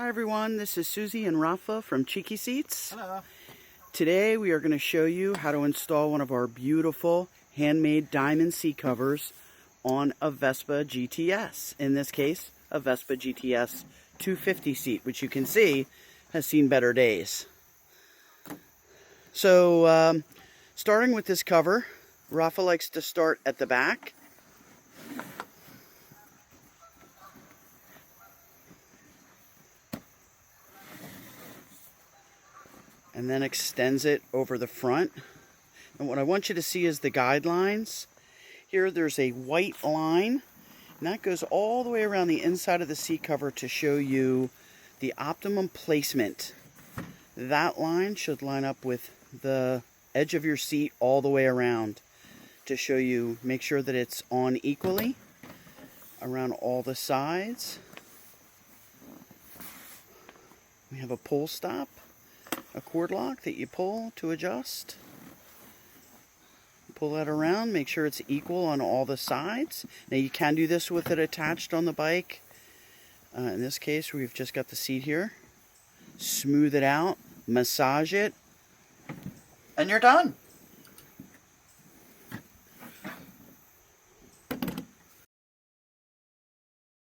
Hi everyone, this is Susie and Rafa from Cheeky Seats. Hello. Today we are going to show you how to install one of our beautiful handmade diamond seat covers on a Vespa GTS. In this case, a Vespa GTS 250 seat, which you can see has seen better days. So, starting with this cover, Rafa likes to start at the back. And then extends it over the front. And what I want you to see is the guidelines. Here there's a white line, and that goes all the way around the inside of the seat cover to show you the optimum placement. That line should line up with the edge of your seat all the way around to show you, make sure that it's on equally around all the sides. We have a pull stop, a cord lock that you pull to adjust. Pull that around, make sure it's equal on all the sides. Now you can do this with it attached on the bike. In this case, we've just got the seat here. Smooth it out, massage it, and you're done.